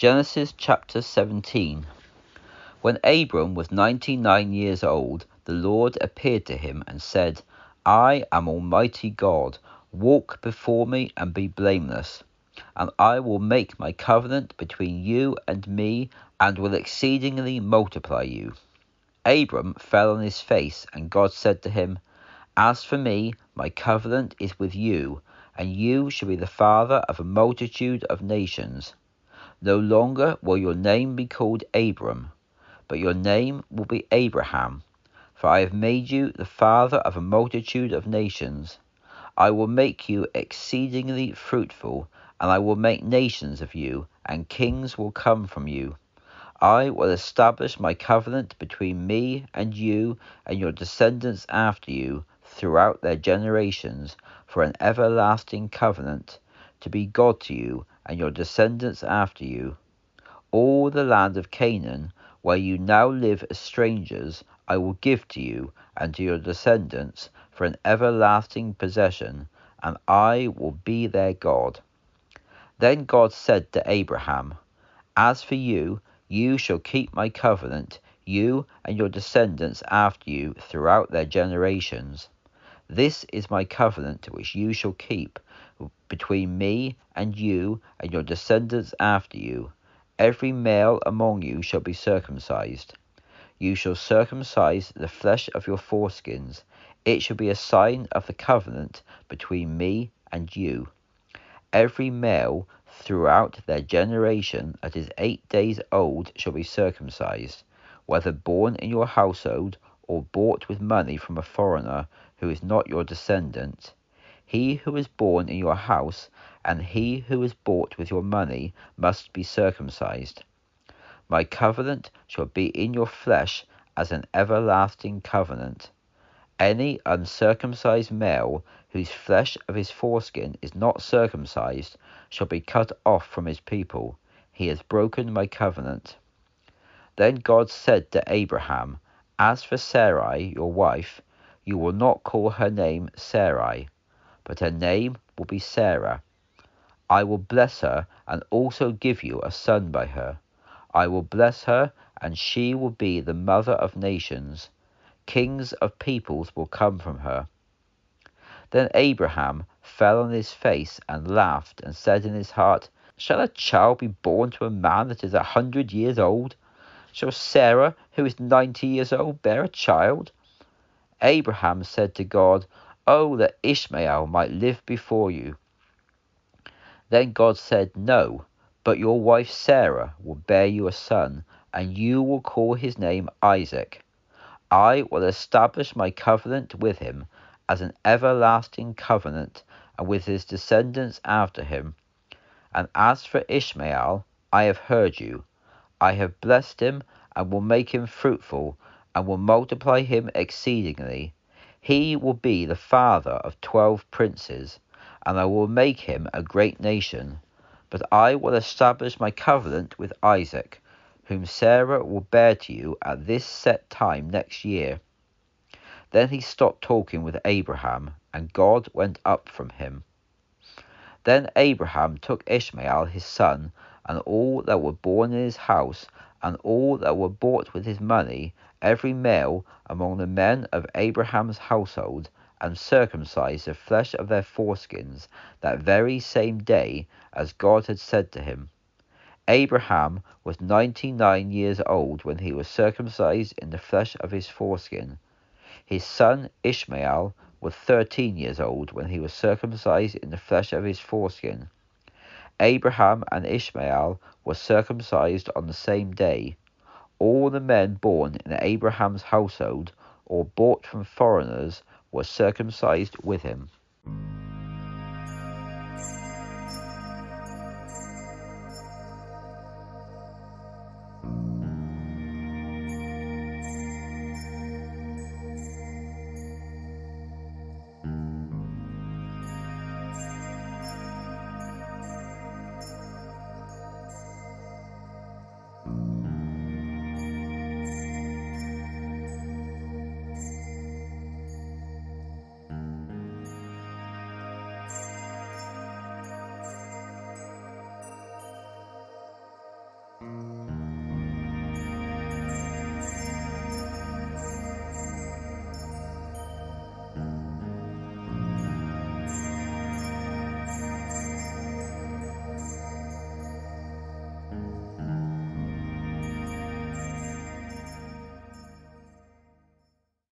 Genesis chapter 17. When Abram was 99 years old, the Lord appeared to him and said, I am Almighty God. Walk before me and be blameless, and I will make my covenant between you and me, and will exceedingly multiply you. Abram fell on his face, and God said to him, As for me, my covenant is with you, and you shall be the father of a multitude of nations. No longer will your name be called Abram, but your name will be Abraham, for I have made you the father of a multitude of nations. I will make you exceedingly fruitful, and I will make nations of you, and kings will come from you. I will establish my covenant between me and you and your descendants after you throughout their generations, for an everlasting covenant, to be God to you and your descendants after you. All the land of Canaan, where you now live as strangers, I will give to you and to your descendants for an everlasting possession, and I will be their God. Then God said to Abraham, As for you, you shall keep my covenant, you and your descendants after you throughout their generations. This is my covenant which you shall keep between me and you and your descendants after you. Every male among you shall be circumcised. You shall circumcise the flesh of your foreskins. It shall be a sign of the covenant between me and you. Every male throughout their generation that is 8 days old shall be circumcised, whether born in your household or bought with money from a foreigner who is not your descendant. He who is born in your house and he who is bought with your money must be circumcised. My covenant shall be in your flesh as an everlasting covenant. Any uncircumcised male whose flesh of his foreskin is not circumcised shall be cut off from his people. He has broken my covenant. Then God said to Abraham, As for Sarai, your wife, you will not call her name Sarai, but her name will be Sarah. I will bless her and also give you a son by her. I will bless her, and she will be the mother of nations. Kings of peoples will come from her. Then Abraham fell on his face and laughed, and said in his heart, Shall a child be born to a man that is 100 years old? Shall Sarah, who is 90 years old, bear a child? Abraham said to God, Oh, that Ishmael might live before you. Then God said, No, but your wife Sarah will bear you a son, and you will call his name Isaac. I will establish my covenant with him as an everlasting covenant, and with his descendants after him. And as for Ishmael, I have heard you. I have blessed him, and will make him fruitful, and will multiply him exceedingly. He will be the father of 12 princes, and I will make him a great nation. But I will establish my covenant with Isaac, whom Sarah will bear to you at this set time next year. Then he stopped talking with Abraham, and God went up from him. Then Abraham took Ishmael his son, and all that were born in his house, and all that were bought with his money, every male among the men of Abraham's household, and circumcised the flesh of their foreskins that very same day, as God had said to him. Abraham was 99 years old when he was circumcised in the flesh of his foreskin. His son Ishmael was 13 years old when he was circumcised in the flesh of his foreskin. Abraham and Ishmael were circumcised on the same day. All the men born in Abraham's household or bought from foreigners were circumcised with him.